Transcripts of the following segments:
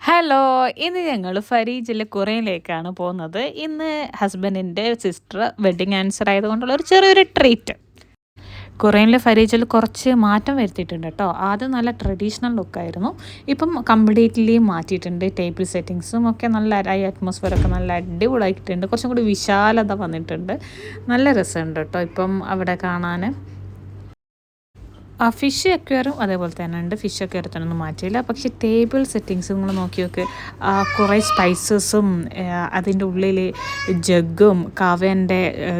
Hello! ഇന്ന് ഞങ്ങള് ഫരീജിലെ കുറയിലേക്കാണ് പോകുന്നത്. ഇന്ന് ഹസ്ബൻഡിൻ്റെ സിസ്റ്റർ വെഡ്ഡിങ് ആനിവേഴ്സറി ആയതുകൊണ്ടുള്ള ഒരു ചെറിയൊരു ട്രീറ്റ്. കുറയിലെ ഫരീജിൽ കുറച്ച് മാറ്റം വരുത്തിയിട്ടുണ്ട് കേട്ടോ. ആദ്യം നല്ല ട്രഡീഷണൽ ലുക്കായിരുന്നു. ഇപ്പം കംപ്ലീറ്റ്ലി മാറ്റിയിട്ടുണ്ട്. ടേബിൾ സെറ്റിങ്സും ഒക്കെ നല്ല അറ്റ്മോസ്ഫിയറൊക്കെ നല്ല അടിപൊളിയായിട്ടുണ്ട്. കുറച്ചും കൂടി വിശാലത വന്നിട്ടുണ്ട്. നല്ല രസമുണ്ട് കേട്ടോ ഇപ്പം അവിടെ കാണാൻ. ഫിഷ് അക്വേറിയം അതേപോലെ തന്നെ ഉണ്ട്. ഫിഷ് അക്വേറിയത്തിനൊന്നും മാറ്റിയില്ല. പക്ഷേ ടേബിൾ സെറ്റിങ്സ് നിങ്ങൾ നോക്കി നോക്ക്. കുറേ സ്പൈസസും അതിൻ്റെ ഉള്ളിൽ ജഗ്ഗും കാവേൻ്റെ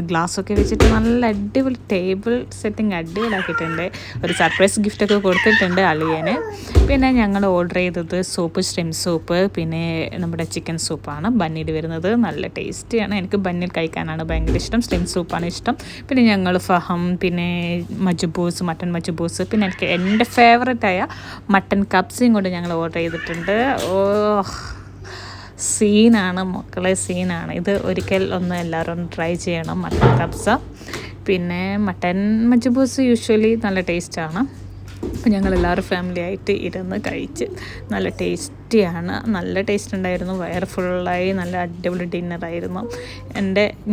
ഗ്ലാസ്സൊക്കെ വെച്ചിട്ട് നല്ല അടിപൊളി ടേബിൾ സെറ്റിംഗ് അടിപൊളിയാക്കിയിട്ടുണ്ട്. ഒരു സർപ്രൈസ് ഗിഫ്റ്റൊക്കെ കൊടുത്തിട്ടുണ്ട് അളിയന്. പിന്നെ ഞങ്ങൾ ഓർഡർ ചെയ്തത് ഷ്രിംപ് സൂപ്പ്, പിന്നെ നമ്മുടെ ചിക്കൻ സൂപ്പാണ് ബന്നിൽ വരുന്നത്. നല്ല ടേസ്റ്റിയാണ്. എനിക്ക് ബന്നിൽ കഴിക്കാനാണ് ഭയങ്കര ഇഷ്ടം. ഷ്രിംപ് സൂപ്പാണ് ഇഷ്ടം. പിന്നെ ഞങ്ങൾ ഫഹം, പിന്നെ മജ്ബൂസ്, മട്ടൻ മജ്ബൂസ്, പിന്നെ എനിക്ക് എൻ്റെ ഫേവറേറ്റായ മട്ടൻ കപ്സയും കൊണ്ട് ഞങ്ങൾ ഓർഡർ ചെയ്തിട്ടുണ്ട്. സീനാണ് മക്കളെ, സീനാണ്. ഇത് ഒരിക്കൽ ഒന്ന് എല്ലാവരും ഒന്ന് ട്രൈ ചെയ്യണം, മട്ടൻ കപ്സ. പിന്നെ മട്ടൻ മജ്ബൂസ് യൂഷ്വലി നല്ല ടേസ്റ്റാണ്. അപ്പോൾ ഞങ്ങളെല്ലാവരും ഫാമിലി ആയിട്ട് ഇരുന്ന് കഴിച്ച് നല്ല ടേസ്റ്റിയാണ്. നല്ല ടേസ്റ്റ് ഉണ്ടായിരുന്നു. വയറ് ഫുള്ളായി. നല്ല അടിപൊളി ഡിന്നറായിരുന്നു.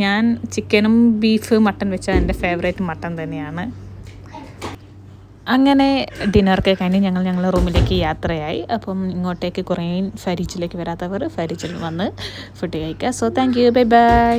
ഞാൻ ചിക്കനും ബീഫ് മട്ടൻ വെച്ചാൽ എൻ്റെ ഫേവറേറ്റ് മട്ടൻ തന്നെയാണ്. അങ്ങനെ ഡിന്നറൊക്കെ കഴിഞ്ഞ് ഞങ്ങൾ റൂമിലേക്ക് യാത്രയായി. അപ്പം ഇങ്ങോട്ടേക്ക് കുറേ ഫരീജിലേക്ക് വരാത്തവർ ഫരീജിൽ വന്ന് ഫുഡ് കഴിക്കുക. So thank you, bye bye.